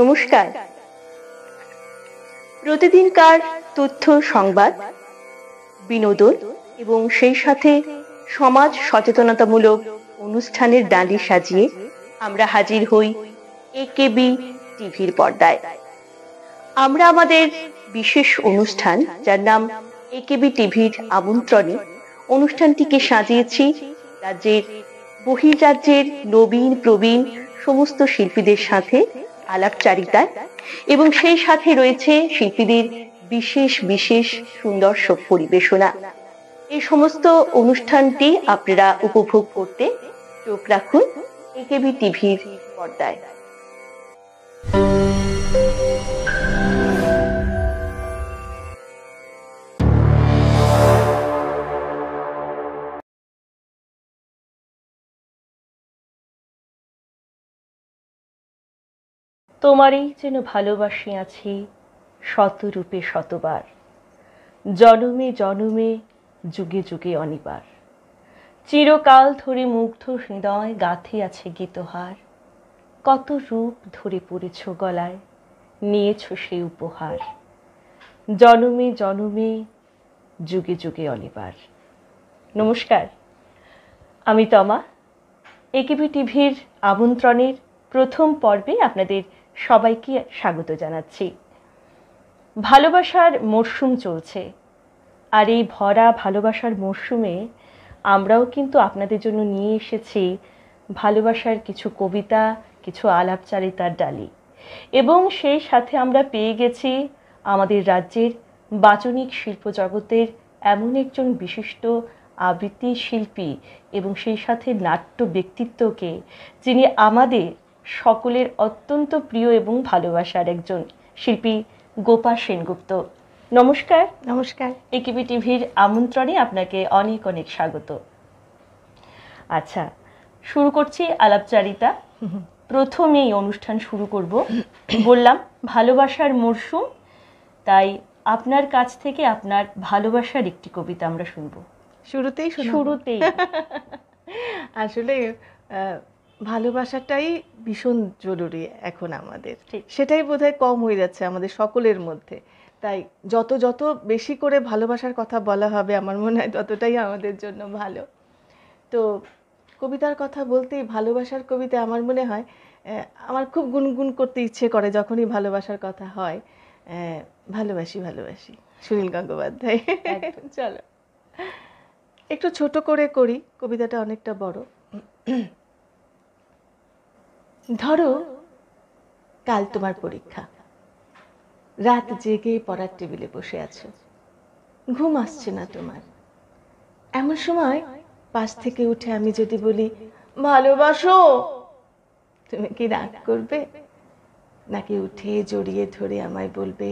নমস্কার। প্রতিদিনকার তথ্য, সংবাদ, বিনোদন এবং সেই সাথে সমাজ সচেতনতামূলক অনুষ্ঠানের ডালি সাজিয়ে আমরা হাজির হই একেবি টিভির পর্দায়। আমরা আমাদের বিশেষ অনুষ্ঠান, যার নাম একেবি টিভির আমন্ত্রণে, অনুষ্ঠানটিকে সাজিয়েছি রাজ্যের বহির্রাজ্যের নবীন প্রবীণ সমস্ত শিল্পীদের সাথে আলাপচারিতায়, এবং সেই সাথে রয়েছে শিল্পীদের বিশেষ বিশেষ সুন্দর সব পরিবেশনা। এই সমস্ত অনুষ্ঠানটি আপনারা উপভোগ করতে চোখ রাখুন একেবি টিভির পর্দায়। তোমারই যেন ভালোবাসি আছি শতরূপে শতবার, জনমে জনমে যুগে যুগে অনিবার। চিরকাল ধরে মুগ্ধ হৃদয় গাথি আছে গীতহার, কত রূপ ধরে পড়েছ গলায়, নিয়েছ সেই উপহার। জনমে জনমে যুগে যুগে অনিবার। নমস্কার, আমি তমা। একেবি টিভির আমন্ত্রণের প্রথম পর্বে আপনাদের সবাইকে স্বাগত জানাচ্ছি। ভালোবাসার মরশুম চলছে, আর এই ভরা ভালোবাসার মরশুমে আমরাও কিন্তু আপনাদের জন্য নিয়ে এসেছি ভালোবাসার কিছু কবিতা, কিছু আলাপচারিতার ডালি, এবং সেই সাথে আমরা পেয়ে গেছি আমাদের রাজ্যের বাচনিক শিল্প জগতের এমন একজন বিশিষ্ট আবৃত্তি শিল্পী এবং সেই সাথে নাট্য ব্যক্তিত্বকে, যিনি আমাদের সকলের অত্যন্ত প্রিয় এবং ভালোবাসার একজন শিল্পী, গোপা সেনগুপ্ত। নমস্কার। নমস্কার। একেবি টিভির আমন্ত্রণে আপনাকে অনেক অনেক স্বাগত। আচ্ছা, শুরু করছি আলাপচারিতা। প্রথমেই অনুষ্ঠান শুরু করব, বললাম ভালোবাসার মরশুম, তাই আপনার কাছ থেকে আপনার ভালোবাসার একটি কবিতা আমরা শুনবো। শুরুতেই আসলে ভালোবাসাটাই ভীষণ জরুরি এখন আমাদের, সেটাই বোধহয় কম হয়ে যাচ্ছে আমাদের সকলের মধ্যে। তাই যত যত বেশি করে ভালোবাসার কথা বলা হবে, আমার মনে হয় ততটাই আমাদের জন্য ভালো। তো কবিতার কথা বলতেই, ভালোবাসার কবিতা আমার মনে হয় আমার খুব গুনগুন করতে ইচ্ছে করে যখনই ভালোবাসার কথা হয়। ভালোবাসি ভালোবাসি, সুনীল গঙ্গোপাধ্যায়। চলো একটু ছোট করে করি, কবিতাটা অনেকটা বড়। ধরো, কাল তোমার পরীক্ষা, রাত জেগে পড়ার টেবিলে বসে আছো, ঘুম আসছে না তোমার। এমন সময় পাশ থেকে উঠে আমি যদি বলি ভালোবাসো, তুমি কি রাগ করবে, নাকি উঠে জড়িয়ে ধরে আমায় বলবে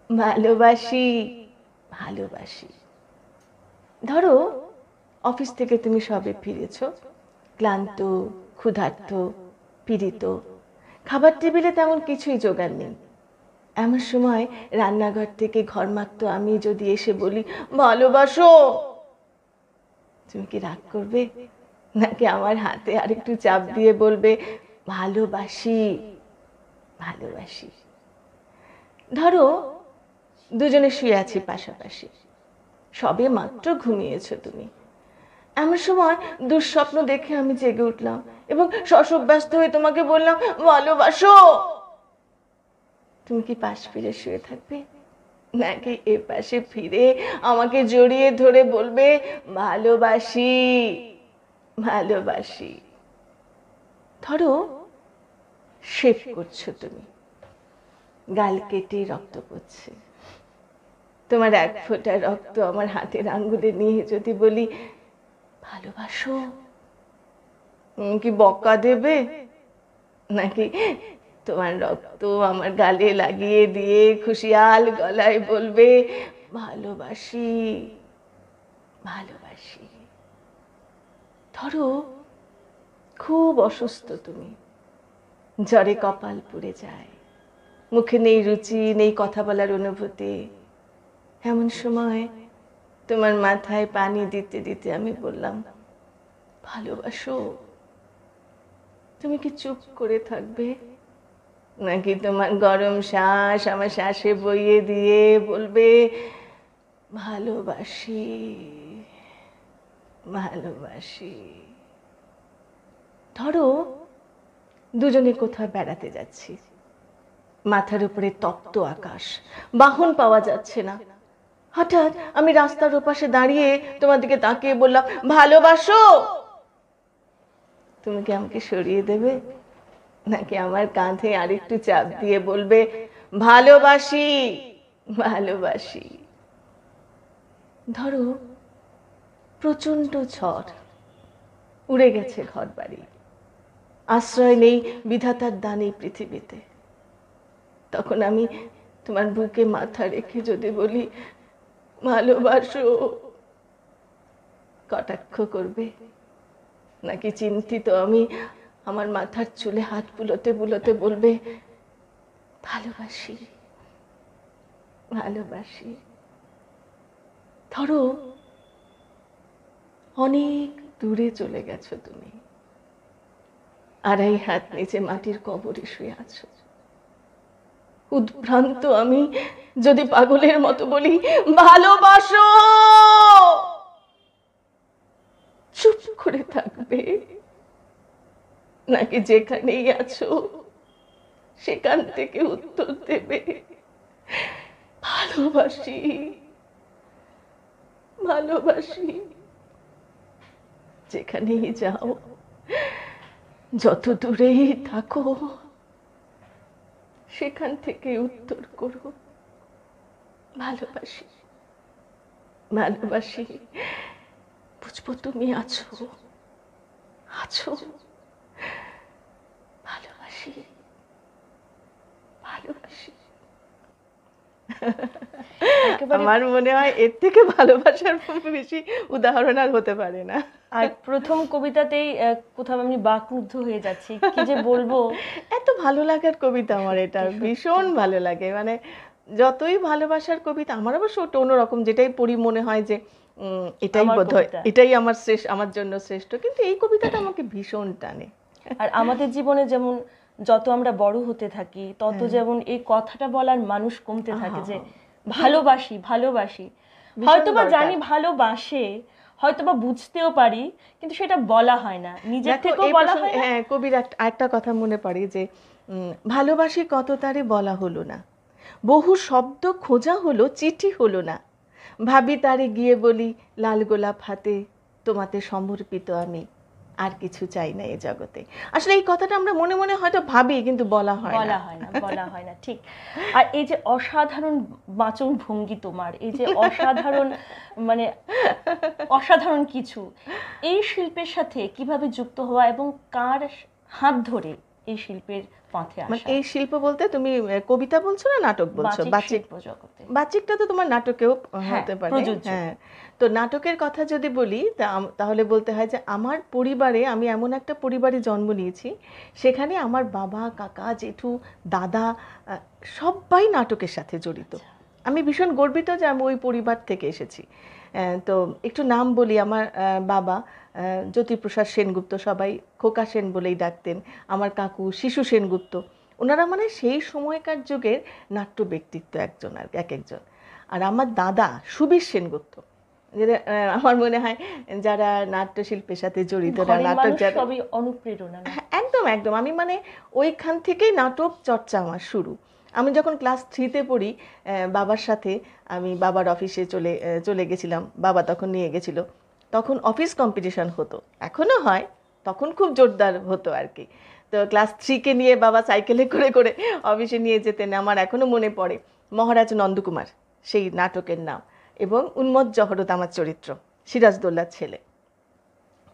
ভালোবাসি ভালোবাসি? ধরো, অফিস থেকে তুমি সবে ফিরেছো, ক্লান্ত, ক্ষুধার্ত, পীড়িত, খাবার টেবিলে তেমন কিছুই জোগাড় নেই। এমন সময় রান্নাঘর থেকে ঘরমাক্ত আমি যদি এসে বলি ভালোবাসো, তুমি কি রাগ করবে, নাকি আমার হাতে আরেকটু চাপ দিয়ে বলবে ভালোবাসি ভালোবাসি? ধরো, দুজনে শুয়ে আছি পাশাপাশি, সবে মাত্র ঘুমিয়েছো তুমি। এমন সময় দুঃস্বপ্ন দেখে আমি জেগে উঠলাম এবং শশব্যস্ত হয়ে তোমাকে বললাম ভালোবাসো। তুমি কি পাশ ফিরে শুয়ে থাকবে, নাকি এ পাশে ফিরে আমাকে জড়িয়ে ধরে বলবে ভালোবাসি ভালোবাসি? ধরো, শেভ করছো তুমি, গাল কেটে রক্ত পড়ছে, তোমার এক ফোঁটা রক্ত আমার হাতের আঙ্গুলে নিয়ে যদি বলি ভালোবাসো, কি বকা দেবে, নাকি তোমার রক্ত আমার গালে লাগিয়ে দিয়ে খুশিয়াল গলায় বলবে ভালোবাসি ভালোবাসি? ধরো, খুব অসুস্থ তুমি, জ্বরে কপাল পুড়ে যায়, মুখে নেই রুচি, নেই কথা বলার অনুভূতি। এমন সময় তোমার মাথায় পানি দিতে দিতে আমি বললাম ভালোবাসো, তুমি কি চুপ করে থাকবে, নাকি তোমার গরম শ্বাস আমার শ্বাসে বইয়ে দিয়ে বলবে ভালোবাসি ভালোবাসি? ধরো দুজনে কোথাও বেড়াতে যাচ্ছি, মাথার উপরে তপ্ত আকাশ, বাহন পাওয়া যাচ্ছে না। হঠাৎ আমি রাস্তার ওপাশে দাঁড়িয়ে তোমার দিকে তাকিয়ে বললাম ভালোবাসো। তুমি কি আমাকে সরিয়ে দেবে, নাকি আমার কাঁধে আরেকটু চাপ দিয়ে বলবে ভালোবাসি ভালোবাসি? ধরো প্রচন্ড ঝড়, উড়ে গেছে ঘর বাড়ি, আশ্রয় নেই বিধাতার দানে পৃথিবীতে। তখন আমি তোমার বুকে মাথা রেখে যদি বলি ভালোবাসো, কটাক্ষ করবে? নাকি চিন্তিত আমি আমার মাথার চুলে হাত বুলোতে বুলোতে বলবে ভালোবাসি ভালোবাসি? ধরো অনেক দূরে চলে গেছো তুমি, 2.5 হাত নিচে মাটির কবরে শুয়ে আছো। উদ্ভ্রান্ত আমি যদি পাগলের মতো বলি ভালোবাসো, চুপ করে থাকবে? নাকি যেখানেই আছো সেখান থেকে উত্তর দেবে ভালোবাসি ভালোবাসি? যেখানেই যাও, যত দূরেই থাকো, সেখান থেকে উত্তর করো ভালোবাসি ভালোবাসি। বুঝবো তুমি আছো আছো। ভালোবাসি ভালোবাসি। আমার মনে হয় এর থেকে ভালোবাসার বেশি উদাহরণ আর হতে পারে না। আর প্রথম কবিতাতেই কোথাও আমি বাকরুদ্ধ হয়ে যাচ্ছি, কি যে বলবো। এত ভালো লাগার কবিতা আমার এটা, ভীষণ ভালো লাগে। মানে যতই ভালোবাসার কবিতা, আমার অবশ্য ওটা অন্যরকম, যেটাই পড়ি মনে হয় যে এটাই বোধহয় এটাই আমার শ্রেষ্ঠ, আমার জন্য শ্রেষ্ঠ। কিন্তু এই কবিতাটা আমাকে ভীষণ টানে। আর আমাদের জীবনে যেমন যত আমরা বড় হতে থাকি তত যেমন এই কথাটা বলার মানুষ কমতে থাকে যে ভালোবাসি ভালোবাসি। হয়তোবা জানি ভালোবাসে, হয়তোবা বুঝতেও পারি, কিন্তু সেটা বলা হয় না, নিজের থেকেও বলা হয় না। হ্যাঁ, কবির একটা কথা মনে পড়ে যে ভালোবাসি কত তারে বলা হলো না, বহু শব্দ খোঁজা হলো চিঠি হলো না, ভাবি তারে গিয়ে বলি লাল গোলাপ হাতে তোমাতে সমর্পিত আমি, আর কিছু চাই না এ জগতে। আসলে এই কথাটা আমরা মনে মনে হয়তো ভাবি, কিন্তু বলা হয় না ঠিক। আর এই যে অসাধারণ বাচন ভঙ্গি তোমার, এই যে অসাধারণ মানে অসাধারণ কিছু, এই শিল্পের সাথে কিভাবে যুক্ত হওয়া এবং কার হাত ধরে এই শিল্পের পথে আসা? এই শিল্প বলতে তুমি কবিতা বলছো না নাটক বলছো? বাচিকটা তো তোমার নাটকেও হতে পারে। হ্যাঁ, তো নাটকের কথা যদি বলি তাহলে বলতে হয় যে আমার পরিবারে, আমি এমন একটা পরিবারে জন্ম নিয়েছি সেখানে আমার বাবা, কাকা, জেঠু, দাদা সবাই নাটকের সাথে জড়িত। আমি ভীষণ গর্বিত যে আমি ওই পরিবার থেকে এসেছি। তো একটু নাম বলি, আমার বাবা জ্যোতিপ্রসাদ সেনগুপ্ত, সবাই খোকা সেন বলেই ডাকতেন। আমার কাকু শিশু সেনগুপ্ত, ওনারা মানে সেই সময়কার যুগের নাট্য ব্যক্তিত্ব একজন আর একজন। আর আমার দাদা সুবীর সেনগুপ্ত, আমার মনে হয় যারা নাট্যশিল্পের সাথে জড়িত, নাটক সবই অনুপ্রেরণা। একদম একদম। আমি মানে ওইখান থেকেই নাটক চর্চা আমার শুরু। আমি যখন ক্লাস 3-তে পড়ি, বাবার সাথে আমি বাবার অফিসে চলে গেছিলাম, বাবা তখন নিয়ে গেছিল। তখন অফিস কম্পিটিশন হতো, এখনও হয়, তখন খুব জোরদার হতো আর কি। তো ক্লাস 3-কে নিয়ে বাবা সাইকেলে করে করে অফিসে নিয়ে যেতেন। আমার এখনও মনে পড়ে মহারাজ নন্দকুমার সেই নাটকের নাম, এবং উন্মত্ত জহরত আমার চরিত্র, সিরাজদৌল্লার ছেলে।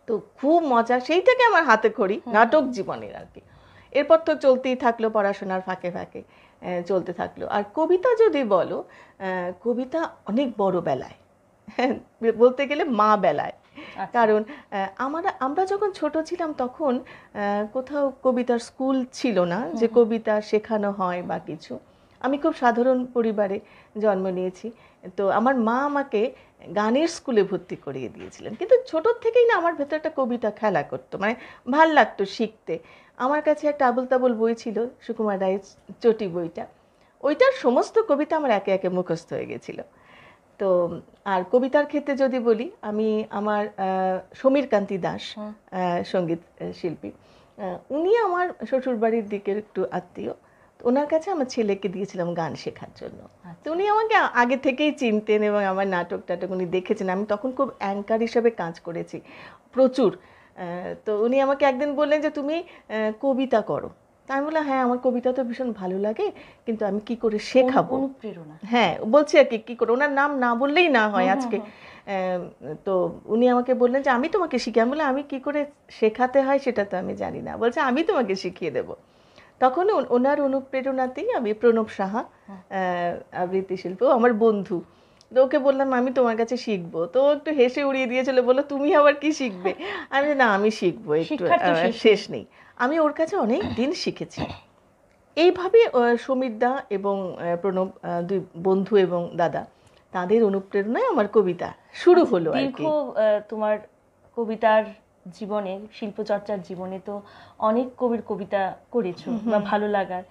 তো খুব মজা, সেই থেকে আমার হাতে খড়ি নাটক জীবনের আর কি। এরপর তো চলতেই থাকলো, পড়াশোনার ফাঁকে ফাঁকে চলতে থাকলো। আর কবিতা যদি বলো, কবিতা অনেক বড় বেলায়, বলতে গেলে মা বেলায়। কারণ আমরা যখন ছোট ছিলাম তখন কোথাও কবিতার স্কুল ছিল না যে কবিতা শেখানো হয় বা কিছু। আমি খুব সাধারণ পরিবারে জন্ম নিয়েছি। তো আমার মা আমাকে গানের স্কুলে ভর্তি করিয়ে দিয়েছিলেন। কিন্তু ছোটোর থেকেই না আমার ভেতরে একটা কবিতা খেলা করতো, মানে ভাল লাগতো শিখতে। আমার কাছে একটা আবুল তাবুল বই ছিল, সুকুমার রায়ের চটি বইটা, ওইটার সমস্ত কবিতা আমার একে একে মুখস্থ হয়ে গেছিলো। তো আর কবিতার ক্ষেত্রে যদি বলি, আমি আমার সমীর কান্তি দাস সঙ্গীত শিল্পী, উনি আমার শ্বশুরবাড়ির দিকের একটু আত্মীয়। ওনার কাছে আমার ছেলেকে দিয়েছিলাম গান শেখার জন্য। তো উনি আমাকে আগে থেকেই চিনতেন এবং আমার নাটক টাটক উনি দেখেছেন। আমি তখন খুব অ্যাঙ্কার হিসেবে কাজ করেছি প্রচুর। তো উনি আমাকে একদিন বললেন যে তুমি কবিতা করো। তা আমি বললাম হ্যাঁ, আমার কবিতা তো ভীষণ ভালো লাগে, কিন্তু আমি কি করে শেখাবো। অনুপ্রেরণা, হ্যাঁ বলছি আর কি করে, ওনার নাম না বললেই না হয় আজকে। তো উনি আমাকে বললেন যে আমি তোমাকে শিখি। আমি বললাম আমি কি করে শেখাতে হয় সেটা তো আমি জানি না। বলছে আমি তোমাকে শিখিয়ে দেবো। তখন ওনার অনুপ্রেরণাতেই আমি প্রণব সাহা আবৃত্তি শিল্প আমার বন্ধু, তো ওকে বললাম আমি তোমার কাছে শিখবো। তো একটু হেসে উড়িয়ে দিয়েছিল, বললো তুমি আবার কি শিখবে। আমি না আমি শিখবো, একটু শেষ নেই। আমি ওর কাছে অনেক দিন শিখেছি। এইভাবে সমীরদা এবং প্রণব দুই বন্ধু এবং দাদা, তাদের অনুপ্রেরণায় আমার কবিতা শুরু হলো। দীর্ঘ তোমার কবিতার জীবনে, শিল্পচর্চার জীবনে তো অনেক কবির কবিতা করেছো বা ভালো লাগার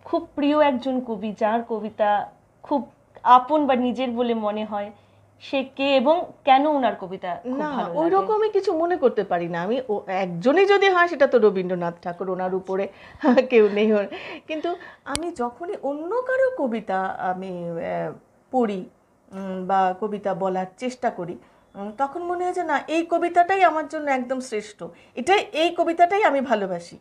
খুব প্রিয় একজন কবি যার কবিতা খুব আপন বা নিজের বলে মনে হয়, সে কে এবং কেন ওনার কবিতা না ওই রকমই কিছু মনে করতে পারি না আমি। একজনই যদি হয় সেটা তো রবীন্দ্রনাথ ঠাকুর, ওনার উপরে কেউ নেই। কিন্তু আমি যখনই অন্য কারো কবিতা আমি পড়ি বা কবিতা বলার চেষ্টা করি, তখন মনে হয় যে না এই কবিতাটাই আমার জন্য একদম শ্রেষ্ঠ, এই কবিতাটাই আমি ভালোবাসি।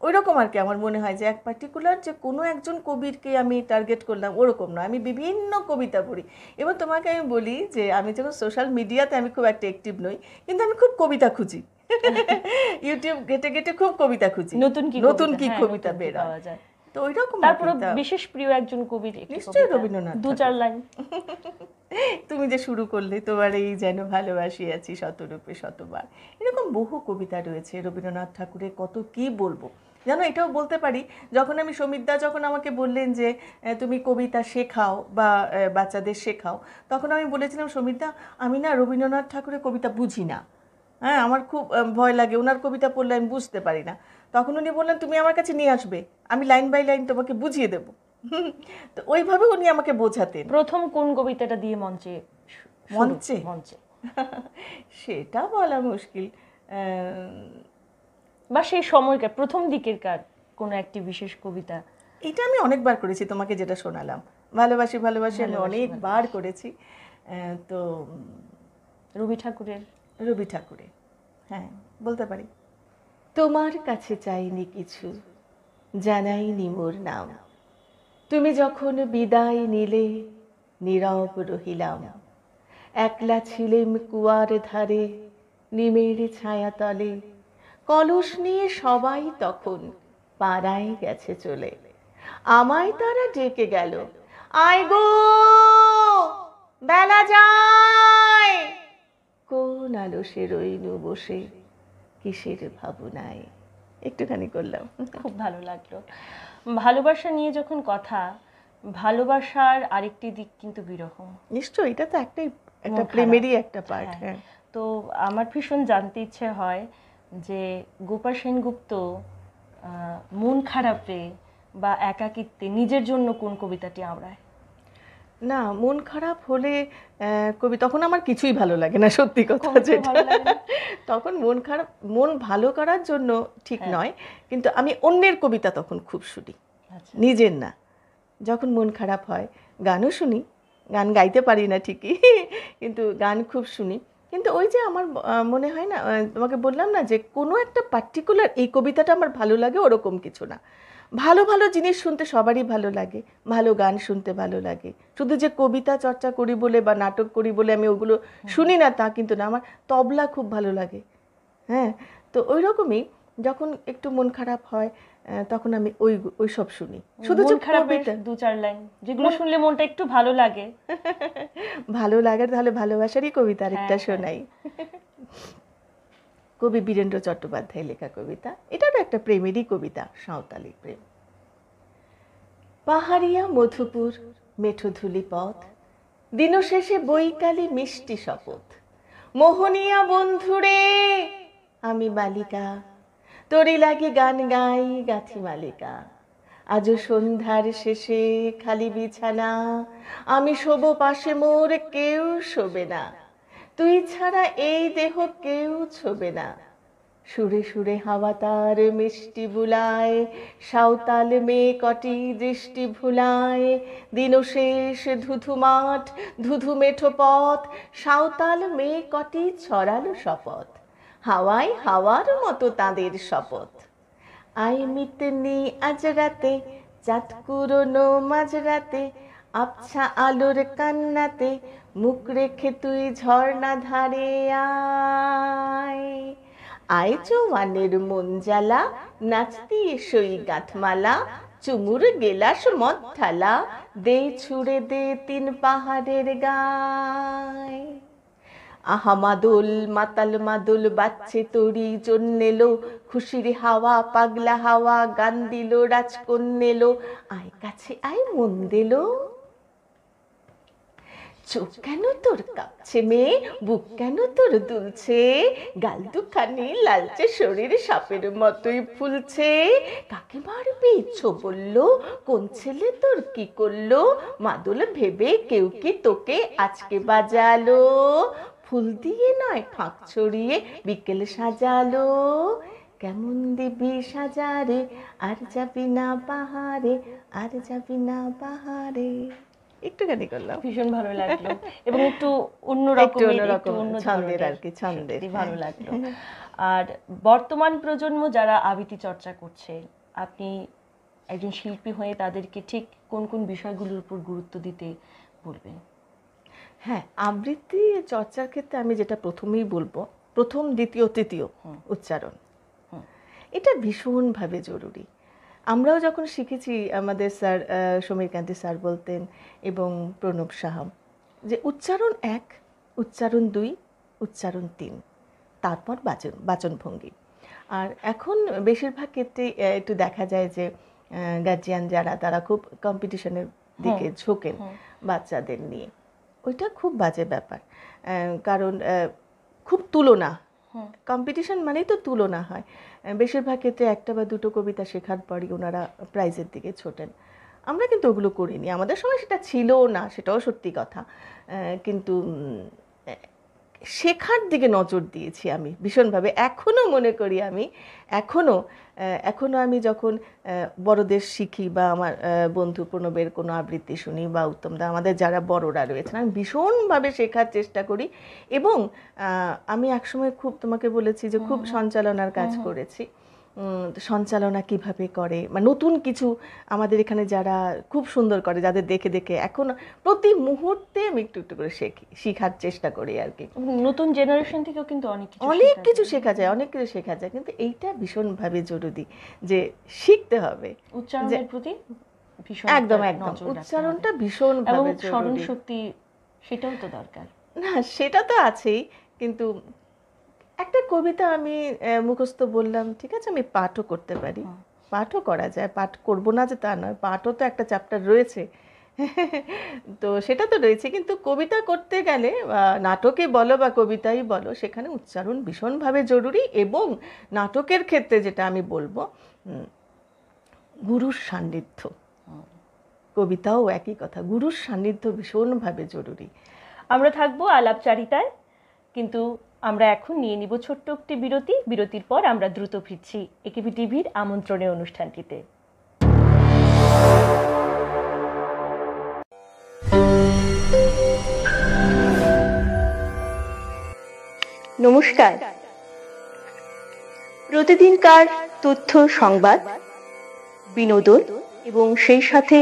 ওই রকম আর কি আমার মনে হয় যে এক পার্টিকুলার যে কোনো একজন কবিরকে আমি টার্গেট করলাম ওরকম না, আমি বিভিন্ন কবিতা পড়ি। এবং তোমাকে আমি বলি যে আমি যখন সোশ্যাল মিডিয়াতে আমি খুব একটা অ্যাক্টিভ নই, কিন্তু আমি খুব কবিতা খুঁজি। ইউটিউব ঘেটে ঘেটে খুব কবিতা খুঁজি, নতুন কি কবিতা বের হয়। তো ওই রকম। তারপর বিশেষ প্রিয় একজন কবির নিশ্চয়ই রবীন্দ্রনাথ, দু চার লাইন। তুমি যে শুরু করলে তোমার এই যেন ভালোবাসি আছি শতরূপে শতবার, এরকম বহু কবিতা রয়েছে রবীন্দ্রনাথ ঠাকুরের। কত কি বলবো জানো, এটাও বলতে পারি, যখন আমি সমীরদা যখন আমাকে বললেন যে তুমি কবিতা শেখাও বা বাচ্চাদের শেখাও, তখন আমি বলেছিলাম সমীরদা আমি না রবীন্দ্রনাথ ঠাকুরের কবিতা বুঝি না, হ্যাঁ আমার খুব ভয় লাগে, ওনার কবিতা পড়লে আমি বুঝতে পারি না। তখন উনি বললেন তুমি আমার কাছে নিয়ে আসবে, আমি লাইন বাই লাইন তোমাকে বুঝিয়ে দেবো। তো ওইভাবে উনি আমাকে বোঝাতেন। প্রথম কোন কবিতাটা দিয়ে মঞ্চে মঞ্চে সেটা বলা মুশকিল, বা সেই সময়কার প্রথম দিকের কার কোনো একটি বিশেষ কবিতা? এটা আমি অনেকবার করেছি, তোমাকে যেটা শোনালাম ভালোবাসি ভালোবাসি আমি অনেকবার করেছি। তো রবি ঠাকুরের হ্যাঁ বলতে পারি, তোমার কাছে চাইনি কিছু, জানাইনি মোর নাম, তুমি যখন বিদায় নিলে নীরব রহিলাম, একলা ছিলেম কুয়ার ধারে নিমের ছায়া তলে, কলস নিয়ে সবাই তখন পাড়ায় গেছে চলে, আমায় তারা ডেকে গেল আয় গো বেলা যায়, কোন আলসে রইনু বসে কিসের ভাবনায়। একটুখানি করলাম, খুব ভালো লাগলো। ভালোবাসা নিয়ে যখন কথা, ভালোবাসার আরেকটি দিক কিন্তু বিরহ। নিশ্চয়ই, এটা তো একটা প্রেমেরই একটা পার্ট। হ্যাঁ, তো আমার ভীষণ জানতে ইচ্ছে হয় যে গোপা সেনগুপ্ত মন খারাপে বা একাকিত্বে নিজের জন্য কোন কবিতাটি আওড়ায়? না মন খারাপ হলে কবি, তখন আমার কিছুই ভালো লাগে না, সত্যি কথা যেটা। তখন মন ভালো করার জন্য ঠিক নয়, কিন্তু আমি অন্যের কবিতা তখন খুব শুনি, নিজের না। যখন মন খারাপ হয় গানও শুনি, গান গাইতে পারি না ঠিকই, কিন্তু গান খুব শুনি। কিন্তু ওই যে আমার মনে হয় না, তোমাকে বললাম না যে কোনো একটা পার্টিকুলার এই কবিতাটা আমার ভালো লাগে ওরকম কিছু না। ভালো ভালো জিনিস শুনতে সবারই ভালো লাগে, ভালো গান শুনতে ভালো লাগে। শুধু যে কবিতা চর্চা করি বলে বা নাটক করি বলে আমি ওগুলো শুনি না তা কিন্তু না। আমার তবলা খুব ভালো লাগে, হ্যাঁ। তো ওই রকমই যখন একটু মন খারাপ হয় তখন আমি ওই সব শুনি। শুধু যে কবিতা দু চার লাইন যেগুলো শুনলে মনটা একটু ভালো লাগে, ভালো লাগে, তাহলে ভালোবাসারই কবিতা আরেকটা শোনাই। কবি বীরেন্দ্র চট্টোপাধ্যায় লেখা কবিতা, এটাও একটা প্রেমেরই কবিতা, সাঁওতালি প্রেম। পাহাড়িয়া মধুপুর মেঠো ধুলি পথ, দিন শেষে বৈকালে মিষ্টি শপথ, মোহনিয়া বন্ধুরে আমি বালিকা, তোরে লাগে গান গাই গাথি মালিকা। আজও সন্ধ্যার শেষে খালি বিছানা, আমি শোব পাশে মোর কেউ শোবে না, তুই ছাড়া এই দেহ কেউ ছোবে না। সুরে সুরে হাওয়া তার মিষ্টি বুলায়, সাঁওতাল মেয়ে কটি দৃষ্টি ভুলায়। দিন শেষ ধুধু মাঠ ধুধু মেঠো পথ, সাঁওতাল মেয়ে কটি ছড়ালো শপথ, হাওয়ায় হাওয়ার মতো তাদের শপথ। আই মিটনি আজ রাতে চাঁদ কুরোনো মাঝরাতে, আবছা আলোর কান্নাতে মুখ রেখে তুই ঝর্ণা ধারে আয়। আয় জওয়ানের মন জ্বালা, নাচতি এসোই গাঁথমালা, চুমুর গেলাস মদ থালা, দে ছুড়ে দে তিন পাহাড়ের গায়। আহা মাদুল মাতাল মাদুল বাচ্চে তরি জন্মেলো, খুশির হাওয়া পাগলা হাওয়া গান দিল রাজকন্যেলো, আয় কাছে আয় মন দিল। চোখ কেন তোর কাঁপছে মেয়ে, বুক কেন তোর দুলছে, গাল দুখানি লালচে শরীর সাপের মতোই ফুলছে। কাকে মারবি ইচ্ছো বললো, কোন ছেলে তোর কি করলো, মাদুল ভেবে কেউ কি তোকে আজকে বাজালো, ফুল দিয়ে নয় ফাঁক ছড়িয়ে বিকেল সাজালো। কেমন দিবি সাজারে, আর যাবি না পাহাড়ে, আর যাবি না পাহাড়ে। একটুখানি করলাম, ভীষণ ভালো লাগলো এবং একটু অন্য একটু অন্যরকম ছন্দের আর কি, ছন্দের ভালো লাগলো। আর বর্তমান প্রজন্ম যারা আবৃত্তি চর্চা করছে, আপনি একজন শিল্পী হয়ে তাদেরকে ঠিক কোন কোন বিষয়গুলোর উপর গুরুত্ব দিতে বলবেন? হ্যাঁ, আবৃত্তি চর্চার ক্ষেত্রে আমি যেটা প্রথমেই বলবো, প্রথম দ্বিতীয় তৃতীয় উচ্চারণ, এটা ভীষণভাবে জরুরি। আমরাও যখন শিখেছি, আমাদের স্যার সমীরকান্তি স্যার বলতেন এবং প্রণব সাহা, যে উচ্চারণ 1, উচ্চারণ 2, উচ্চারণ 3, তারপর বাচনভঙ্গি। আর এখন বেশিরভাগ ক্ষেত্রে একটু দেখা যায় যে গার্জিয়ান যারা, তারা খুব কম্পিটিশনের দিকে ঝোঁকেন বাচ্চাদের নিয়ে। ওইটা খুব বাজে ব্যাপার, কারণ খুব তুলনা, কম্পিটিশন মানেই তো তুলনা হয়। বেশিরভাগ ক্ষেত্রে একটা বা দুটো কবিতা শেখার পরই ওনারা প্রাইজের দিকে ছোটেন। আমরা কিন্তু ওগুলো করিনি, আমাদের সময় সেটা ছিল না, সেটাও সত্যি কথা। কিন্তু শেখার দিকে নজর দিয়েছি আমি ভীষণভাবে। এখনও মনে করি আমি, এখনও আমি যখন বড়দের শিখি বা আমার বন্ধু প্রণবের কোনো আবৃত্তি শুনি বা উত্তমদা, আমাদের যারা বড়রা রয়েছেন, আমি ভীষণভাবে শেখার চেষ্টা করি। এবং আমি একসময় খুব, তোমাকে বলেছি যে খুব সঞ্চালনার কাজ করেছি। সঞ্চালনা কিভাবে করে, মানে নতুন কিছু আমাদের এখানে যারা খুব সুন্দর করে, যাদের দেখে দেখে এখন প্রতি মুহূর্তে আমি একটু একটু করে শেখার চেষ্টা করি আর কি। নতুন জেনারেশন থেকেও কিন্তু অনেক কিছু শেখা যায়, অনেক কিছু শেখা যায়, কিন্তু এইটা ভীষণভাবে জরুরি যে শিখতে হবে উচ্চারণের প্রতি ভীষণ একদম উচ্চারণটা ভীষণভাবে জরুরি। স্মরণ শক্তি সেটাও তো দরকার। না, সেটা তো আছেই, কিন্তু একটা কবিতা আমি মুখস্থ বললাম, ঠিক আছে, আমি পাঠও করতে পারি, পাঠও করা যায়, পাঠ করবো না যে তা নয়, পাঠও তো একটা চ্যাপ্টার রয়েছে, তো সেটা তো রয়েছে। কিন্তু কবিতা করতে গেলে, নাটকে বলো বা কবিতাই বলো, সেখানে উচ্চারণ ভীষণভাবে জরুরি। এবং নাটকের ক্ষেত্রে যেটা আমি বলবো, গুরুর সান্নিধ্য, কবিতাও একই কথা, গুরুর সান্নিধ্য ভীষণভাবে জরুরি। আমরা থাকবো আলাপচারিতায়, কিন্তু আমরা এখন নিয়ে নিব ছোট্ট একটি বিরতি। বিরতির পর আমরা দ্রুত ফিরছি একেবি টিভির আমন্ত্রণে অনুষ্ঠানটিতে। নমস্কার। প্রতিদিনকার তথ্য, সংবাদ, বিনোদন এবং সেই সাথে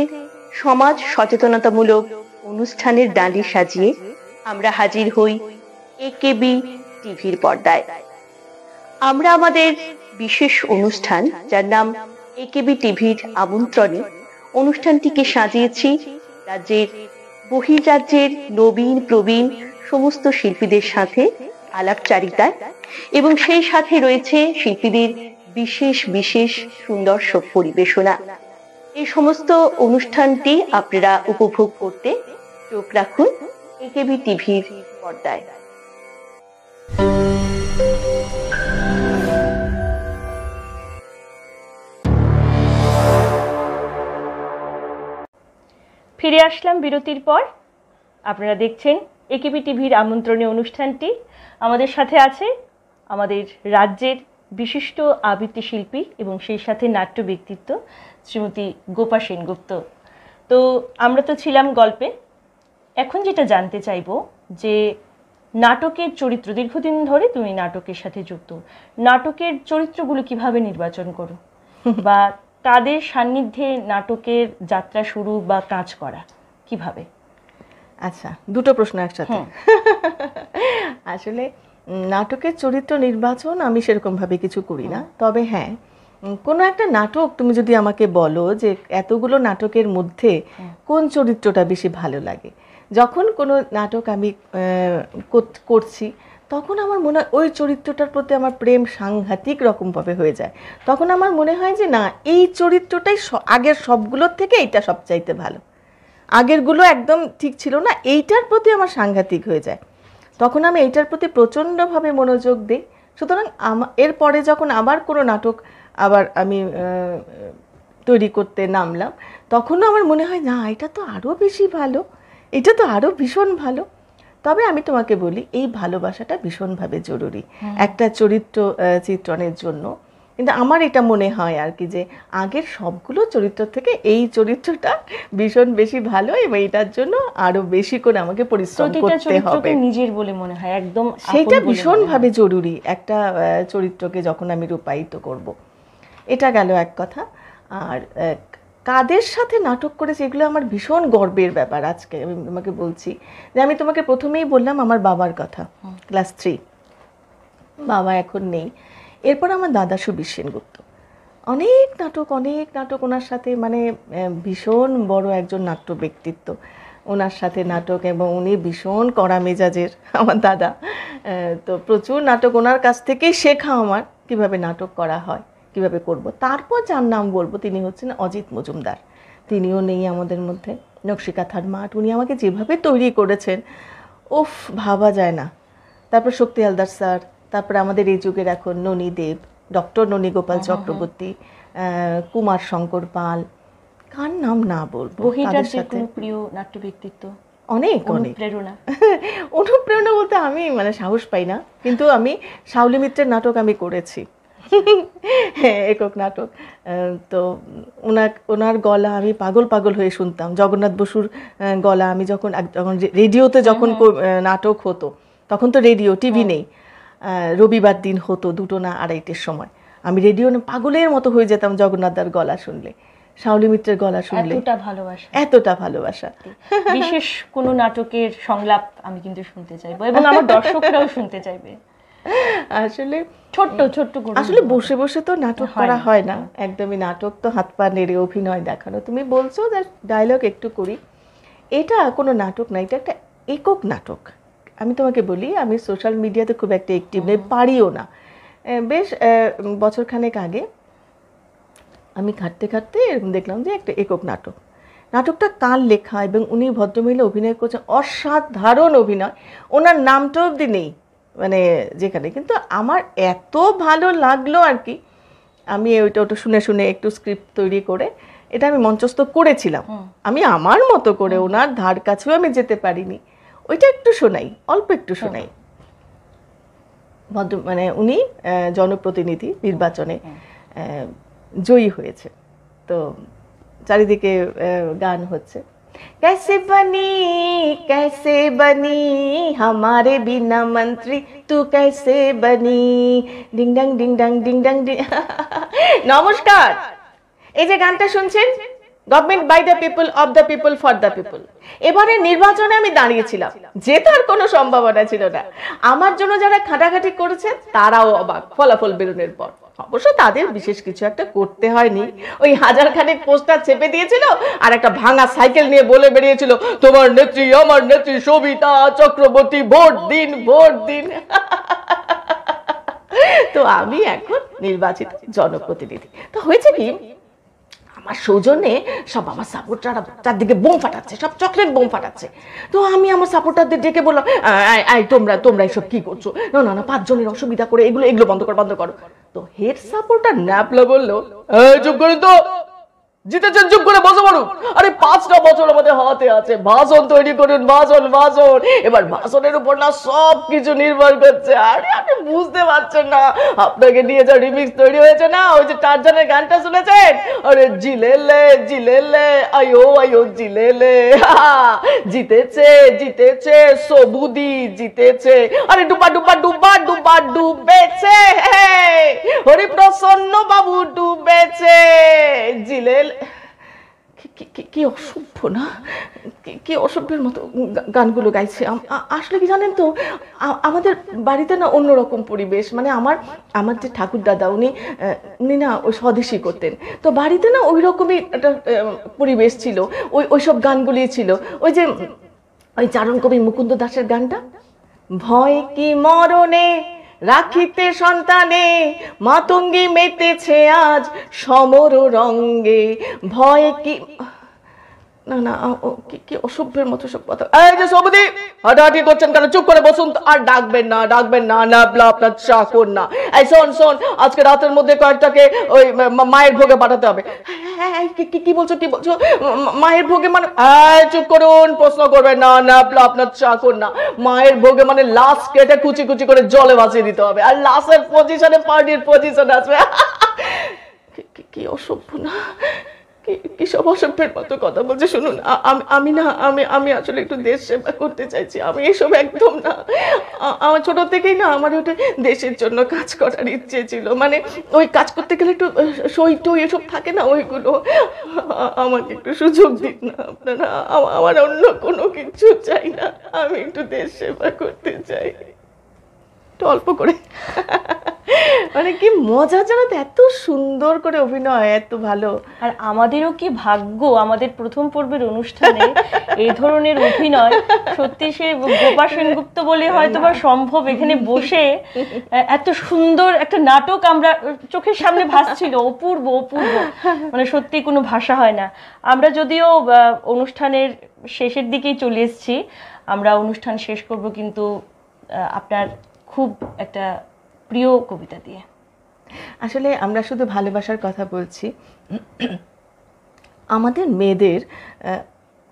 সমাজ সচেতনতামূলক অনুষ্ঠানের ডালি সাজিয়ে আমরা হাজির হই একেবি টিভির পর্দায়। আমরা আমাদের বিশেষ অনুষ্ঠান, যার নাম একেবি টিভির আমন্ত্রণে, অনুষ্ঠানটিকে সাজিয়েছি রাজ্যের বহির্রাজ্যের নবীন প্রবীণ সমস্ত শিল্পীদের সাথে আলাপচারিতায়, এবং সেই সাথে রয়েছে শিল্পীদের বিশেষ বিশেষ সুন্দর পরিবেশনা। এই সমস্ত অনুষ্ঠানটি আপনারা উপভোগ করতে চোখ রাখুন একেবি টিভির পর্দায়। ফিরে আসলাম বিরতির পর। আপনারা দেখছেন একেবি টিভির আমন্ত্রণীয় অনুষ্ঠানটি। আমাদের সাথে আছে আমাদের রাজ্যের বিশিষ্ট আবৃত্তি শিল্পী এবং সেই সাথে নাট্য ব্যক্তিত্ব শ্রীমতী গোপা সেনগুপ্ত। তো আমরা তো ছিলাম গল্পে। এখন যেটা জানতে চাইবো যে নাটকের চরিত্র, দীর্ঘদিন ধরে তুমি নাটকের সাথে যুক্ত, নাটকের চরিত্রগুলো কিভাবে নির্বাচন করো বা তাদের সান্নিধ্যে নাটকের যাত্রা শুরু বা কাজ করা কিভাবে? আচ্ছা, দুটো প্রশ্ন একসাথে। আসলে নাটকের চরিত্র নির্বাচন আমি সেরকমভাবে কিছু করি না, তবে হ্যাঁ, কোনো একটা নাটক তুমি যদি আমাকে বলো যে এতগুলো নাটকের মধ্যে কোন চরিত্রটা বেশি ভালো লাগে, যখন কোনো নাটক আমি করছি তখন আমার মনে হয় ওই চরিত্রটার প্রতি আমার প্রেম সাংঘাতিক রকমভাবে হয়ে যায়। তখন আমার মনে হয় যে না, এই চরিত্রটাই আগের সবগুলোর থেকে এইটা সবচাইতে ভালো, আগেরগুলো একদম ঠিক ছিল না, এইটার প্রতি আমার সাংঘাতিক হয়ে যায়। তখন আমি এইটার প্রতি প্রচণ্ডভাবে মনোযোগ দিই। সুতরাং এরপরে যখন আবার কোনো নাটক আবার আমি তৈরি করতে নামলাম, তখনও আমার মনে হয় না, এটা তো আরও বেশি ভালো, এটা তো আরও ভীষণ ভালো। তবে আমি তোমাকে বলি, এই ভালোবাসাটা ভীষণভাবে জরুরি একটা চরিত্র চিত্রণের জন্য। কিন্তু আমার এটা মনে হয় আর কি যে আগের সবগুলো চরিত্র থেকে এই চরিত্রটা ভীষণ বেশি ভালো, এবং এটার জন্য আরো বেশি করে আমাকে পরিশ্রম করতে হবে। নিজের বলে মনে হয় একদম, সেটা ভীষণভাবে জরুরি একটা চরিত্রকে যখন আমি রূপায়িত করব। এটা গেল এক কথা। আর কাদের সাথে নাটক করেছি এগুলো আমার ভীষণ গর্বের ব্যাপার। আজকে আমি তোমাকে বলছি যে আমি তোমাকে প্রথমেই বললাম আমার বাবার কথা, ক্লাস 3, বাবা এখন নেই। এরপর আমার দাদা সুবীর সেনগুপ্ত, অনেক নাটক ওনার সাথে, মানে ভীষণ বড় একজন নাট্য ব্যক্তিত্ব, ওনার সাথে নাটক, এবং উনি ভীষণ কড়া মেজাজের আমার দাদা। তো প্রচুর নাটক ওনার কাছ থেকেই শেখা আমার, কিভাবে নাটক করা হয়, কিভাবে করব। তারপর যার নাম বলবো তিনি হচ্ছেন অজিত মজুমদার, তিনিও নেই আমাদের মধ্যে। নকশিকাথার মাঠ উনি আমাকে যেভাবে তৈরি করেছেন, উফ, ভাবা যায় না। তারপর শক্তি হালদার স্যার, তারপরে আমাদের এই যুগের এখন ননী দেব, ডক্টর ননী গোপাল চক্রবর্তী, কুমার শঙ্কর পাল, কার নাম না বলবো। তাদের সাথে প্রিয় নাট্য ব্যক্তিত্ব অনেক অনুপ্রেরণা বলতে আমি মানে সাহস পাই না, কিন্তু আমি শাওলি মিত্রের নাটক আমি করেছি, একক নাটক। তো ওনার গলা আমি পাগল হয়ে শুনতাম। জগন্নাথ বসুর গলা আমি যখন রেডিওতে যখন নাটক হতো, তখন তো রেডিও টিভি নেই, রবিবার দিন হতো 2টো না 2:30-টের সময়, আমি রেডিও পাগলের মতো হয়ে যেতাম জগন্নাথদার গলা শুনলে, শাওলি মিত্রের গলা শুনলে। এতটা ভালোবাসা। বিশেষ কোনো নাটকের সংলাপ আমি কিন্তু শুনতে চাইবো, এবং আমার দর্শকরাও শুনতে চাইবে। আসলে ছোট্ট আসলে বসে বসে তো নাটক করা হয় না, একদমই। নাটক তো হাত পা নেড়ে অভিনয় দেখানো। তুমি বলছো যে ডায়লগ একটু করি, এটা কোনো নাটক না, এটা একটা একক নাটক। আমি তোমাকে বলি, আমি সোশ্যাল মিডিয়াতে খুব একটা অ্যাক্টিভ নেই, পারিও না। বেশ বছরখানেক আগে আমি খাটতে এরকম দেখলাম যে একটা একক নাটকটা কার লেখা, এবং উনি ভদ্রমহিলা অভিনয় করছেন, অসাধারণ অভিনয়। ওনার নামটাও অবধি নেই মানে যেখানে, কিন্তু আমার এত ভালো লাগলো আর কি। আমি ওটা শুনে একটু স্ক্রিপ্ট তৈরি করে এটা আমি মঞ্চস্থ করেছিলাম, আমি আমার মতো করে, ওনার ধার কাছেও আমি যেতে পারিনি। ওইটা একটু শোনাই, অল্প একটু শোনাই। মানে উনি জনপ্রতিনিধি নির্বাচনে জয়ী হয়েছে, তো চারিদিকে গান হচ্ছে, कैसे बनी हमारे बिना मंत्री तू कैसे बनी, डिंग डंग डिंग डंग डिंग डंग। नमस्कार, এই যে গানটা শুনছেন, government by the people, of the people, for the people. এবারে নির্বাচনে আমি দাঁড়িয়েছিলাম, জেতার কোনো সম্ভাবনা ছিল না। আমার জন্য যারা খাটাখাটি করেছে তারাও অবাক ফলাফল বেরোনোর পর। অবশ্য তাদের বিশেষ কিছু একটা করতে হয়নি, ওই 1000খানেক পোস্টার চেপে দিয়েছিল আর একটা ভাঙা সাইকেল নিয়ে বলে বেরিয়েছিল, তোমার নেত্রী আমার নেত্রী সবিতা চক্রবর্তী, ভোট দিন ভোট দিন। তো আমি এখন নির্বাচিত জনপ্রতিনিধি। তো হয়েছে কি, আমার সৌজন্যে সব আমার সাপোর্টাররা চারদিকে বোম ফাটাচ্ছে, সব চকলেট বোম ফাটাচ্ছে। তো আমি আমার সাপোর্টারদের ডেকে বললাম, তোমরা এসব কি করছো? না 5 জনের অসুবিধা করে এগুলো বন্ধ করো। তো হেড সাপোর্টার ন্যাপলা বললো, চুপ করে তো, জিতেছেন, চুপ করে বসে পড়ুন। আরে 5টা বছর আমাদের হাতে আছে, ভাষণ তৈরি করুন, ভাষণ। এবার ভাষণের উপর না সব কিছু নির্ভর করছে। আরে আপনি বুঝতে পারছেন না, আপনাকে নিয়ে যা রিমিক্স তৈরি হয়েছে না, ওই যে টারজানের গানটা শুনেছেন? আরে জিলেলে আয়ো জিলেলে, জিতেছে সবুদি জিতেছে। আরে ডুবা ডুবেছে, হরিপ্রসন্ন বাবু ডুবেছে, জিলেল। কি অসভ্য না, কি অসভ্যের মতো গানগুলো গাইছে। আসলে কি জানেন তো, আমাদের বাড়িতে না অন্যরকম পরিবেশ। মানে আমার যে ঠাকুর দাদা উনি না ওই স্বদেশী করতেন, তো বাড়িতে না ওই রকমই একটা পরিবেশ ছিল, ওইসব গানগুলি ছিল। ওই চারণ কবি মুকুন্দ দাসের গানটা, ভয় কি মরণে রাখিতে সন্তানে, মাতঙ্গী মেতেছে আজ সমর রঙ্গে, ভয় কি, না কি অসভ্যের মতো সব কথা। এই যে সবুদি, হাঁটাহাঁটি করছেন কেন? চুপ করে বসুন। আর ডাকবেন না, ন্যাপলা আপনার চাকর না। এই শোন, আজকে রাতের মধ্যে কয়েকটাকে ওই মায়ের ভোগে পাঠাতে হবে। কি বলছো? মায়ের ভোগে মানে? চুপ করুন, প্রশ্ন করবেন না, ন্যাপলা আপনার চাকর না। মায়ের ভোগে মানে লাশ কেটে কুচি করে জলে ভাসিয়ে দিতে হবে, আর লাশের পজিশনে পার্টির পজিশন আসবে। কি অসভ্য না, কি সব অসভ্যের মতো কথা বলছে। শুনুন, আমি আসলে একটু দেশ সেবা করতে চাইছি। আমি এসব একদম না, আমার ছোট থেকেই না আমার ওটা দেশের জন্য কাজ করার ইচ্ছে ছিল। মানে ওই কাজ করতে গেলে একটু সই এসব থাকে না, ওইগুলো। আমাকে একটু সুযোগ দিন না আপনারা, আমার অন্য কোনো কিছু চাই না, আমি একটু দেশ সেবা করতে চাই, একটু অল্প করে। মানে কি মজা জানো তো, এত সুন্দর করে অভিনয়, এত ভালো। আর আমাদেরও কি ভাগ্য, আমাদের প্রথম পর্বের অনুষ্ঠানে এই ধরনের অভিনয়। সত্যি সে গোপা সেনগুপ্ত বলে হয়তো বা সম্ভব, এখানে বসে এত সুন্দর একটা নাটক আমরা চোখের সামনে ভাসছিল, অপূর্ব। মানে সত্যি কোনো ভাষা হয় না। আমরা যদিও অনুষ্ঠানের শেষের দিকেই চলে এসেছি, আমরা অনুষ্ঠান শেষ করব কিন্তু আপনার খুব একটা প্রিয় কবিতা দিয়ে। আসলে আমরা শুধু ভালোবাসার কথা বলছি, আমাদের মেয়েদের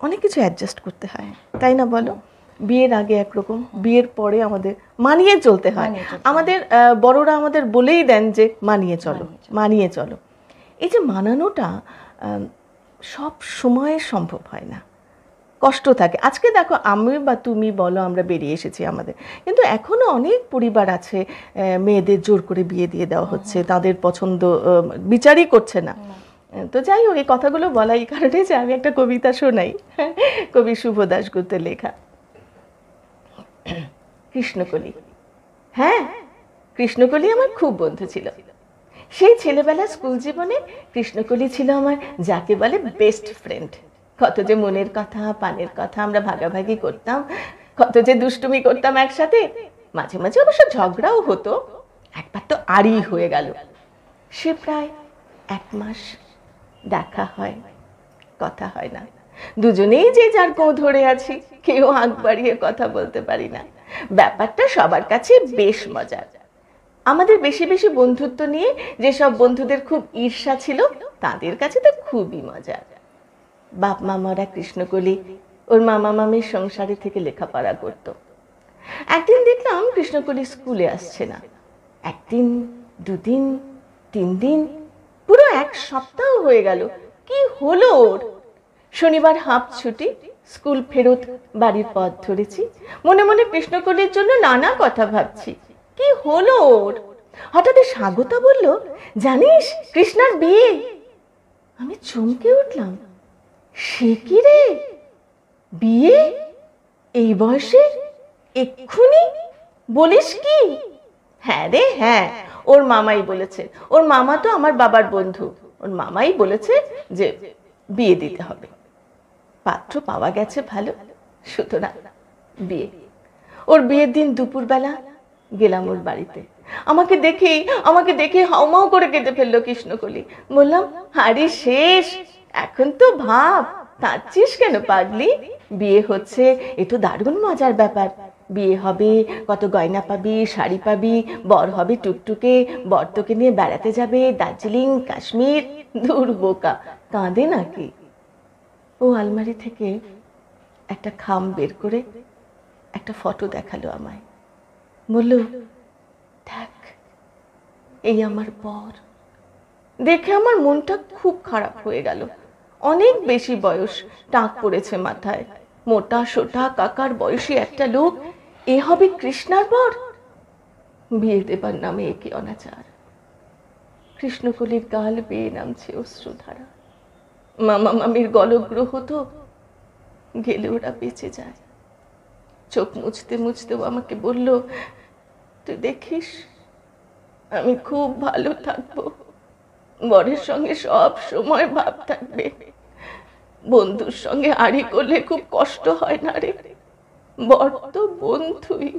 অনেক কিছু অ্যাডজাস্ট করতে হয়, তাই না বলো? বিয়ের আগে একরকম, বিয়ের পরে আমাদের মানিয়ে চলতে হয়। আমাদের বড়রা আমাদের বলেই দেন যে মানিয়ে চলো। এই যে মানানোটা সব সময় সম্ভব হয় না, কষ্ট থাকে। আজকে দেখো, আমি বা তুমি বলো, আমরা বেরিয়ে এসেছি আমাদের, কিন্তু এখনো অনেক পরিবার আছে মেয়েদের জোর করে বিয়ে দিয়ে দেওয়া হচ্ছে, তাদের পছন্দ বিচারই করছে না। তো যাই হোক, এই কথাগুলো বলা এই কারণে যে আমি একটা কবিতা শোনাই, কবি শুভ দাশগুপ্তের লেখা, কৃষ্ণকলি। হ্যাঁ, কৃষ্ণকলি আমার খুব বন্ধু ছিল। সেই ছেলেবেলা স্কুল জীবনে কৃষ্ণকলি ছিল আমার যাকে বলে বেস্ট ফ্রেন্ড। কত যে মনের কথা, পানের কথা আমরা ভাগাভাগি করতাম, কত যে দুষ্টুমি করতাম একসাথে। মাঝে মাঝে অবশ্য ঝগড়াও হতো। একবার তো আড়ি হয়ে গেল। সে প্রায় 1 মাস দেখা হয়, কথা হয় না। দুজনেই যে যার কোঁ ধরে আছি, কেউ আগ বাড়িয়ে কথা বলতে পারি না। ব্যাপারটা সবার কাছে বেশ মজার। আমাদের বেশি বন্ধুত্ব নিয়ে যেসব বন্ধুদের খুব ঈর্ষা ছিল, তাদের কাছে তো খুবই মজার। বাপ মামারা কৃষ্ণকলি ওর মামা মামির সংসারে থেকে লেখাপড়া করত। একদিন দেখলাম কৃষ্ণকলি স্কুলে আসছে না। 1 দিন, 2 দিন, 3 দিন, পুরো 1 সপ্তাহ হয়ে গেল। কি হলো ওর? শনিবার হাফ ছুটি, স্কুল ফেরত বাড়ির পথ ধরেছি। মনে মনে কৃষ্ণকলির জন্য নানা কথা ভাবছি। কি হলো ওর? হঠাৎ স্বাগতা বলল, জানিস কৃষ্ণার বিয়ে। আমি চমকে উঠলাম। সে কি রে, বিয়ে এই বয়সে, এক্ষুনি? বলিস কি? হ্যাঁ রে হ্যাঁ, ওর মামাই বলেছে। ওর মামা তো আমার বাবার বন্ধু। ওর মামাই বলেছে যে বিয়ে দিতে হবে। পাত্র পাওয়া গেছে ভালো, সুতরাং বিয়ে। ওর বিয়ের দিন দুপুরবেলা গেলাম ওর বাড়িতে। আমাকে দেখে হাউমাউ করে কেঁদে ফেললো কৃষ্ণকলি। বললাম, আরে শেষ, এখন তো ভাব, কাঁদছিস কেন পাগলি? বিয়ে হচ্ছে, এ তো দারুণ মজার ব্যাপার। বিয়ে হবে, কত গয়না পাবি, শাড়ি পাবি, বর হবে টুকটুকে, বর তোকে নিয়ে বেড়াতে যাবে দার্জিলিং, কাশ্মীর। দূর বোকা, কাঁদে নাকি? ও আলমারি থেকে একটা খাম বের করে একটা ফটো দেখালো আমায়। বলল, দেখ, এই আমার বর। দেখে আমার মনটা খুব খারাপ হয়ে গেল। অনেক বেশি বয়স, টাক পড়েছে মাথায়, মোটা সোটা কাকার বয়সী একটা লোক, এ হবে কৃষ্ণার বর? বিয়ে দেবার নামে একে অনাচার। কৃষ্ণকলির গাল বেয়ে নামছে অশ্রুধারা। মামা মামির গলগ্রহ তো গেলে ওরা বেঁচে যায়। চোখ মুছতে মুছতেও আমাকে বলল, তুই দেখিস, আমি খুব ভালো থাকবো, বরের সঙ্গে সব সময় ভাব থাকবে। বন্ধুর সঙ্গে আড়ি করলে খুব কষ্ট হয় না রে, বর তো বন্ধুই,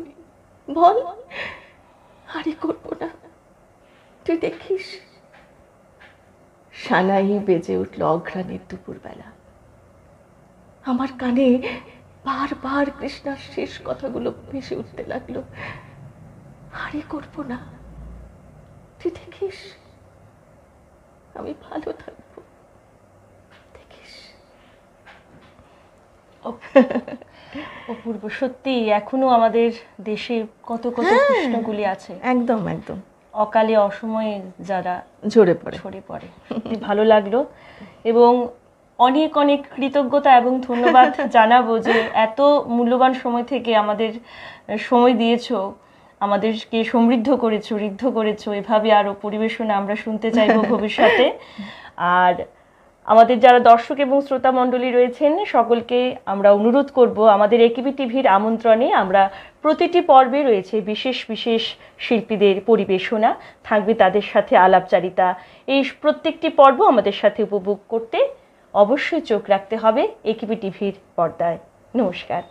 বল, আড়ি করবো না, তুই দেখিস। সানাই বেজে উঠল অঘ্রাণের দুপুরবেলা। আমার কানে বারবার কৃষ্ণার শেষ কথাগুলো ভেসে উঠতে লাগলো, আড়ি করবো না, তুই দেখিস, আমি ভালো থাকবো, দেখিস। অপূর্ব, সত্যি এখনো আমাদের দেশে কত কত কৃষ্ণগুলি আছে, একদম একদম অকালে অসময়ে যারা ঝরে পড়ে। ছড়ে পড়ে। সত্যি ভালো লাগলো এবং অনেক অনেক কৃতজ্ঞতা এবং ধন্যবাদ জানাবো যে এত মূল্যবান সময় থেকে আমাদের সময় দিয়েছো, আমাদেরকে সমৃদ্ধ করেছো, ঋদ্ধ করেছো। এভাবে আরো পরিবেশনা আমরা শুনতে চাইবো ভবিষ্যতে। আর আমাদের যারা দর্শক এবং শ্রোতা মণ্ডলী রয়েছেন সকলকে আমরা অনুরোধ করব, আমাদের একিবি টিভির আমন্ত্রণে আমরা প্রতিটি পর্বে রয়েছে বিশেষ বিশেষ শিল্পীদের পরিবেশনা, থাকবে তাদের সাথে আলাপচারিতা। এই প্রত্যেকটি পর্ব আমাদের সাথে উপভোগ করতে অবশ্যই চোখ রাখতে হবে একিবি টিভির পর্দায়। নমস্কার।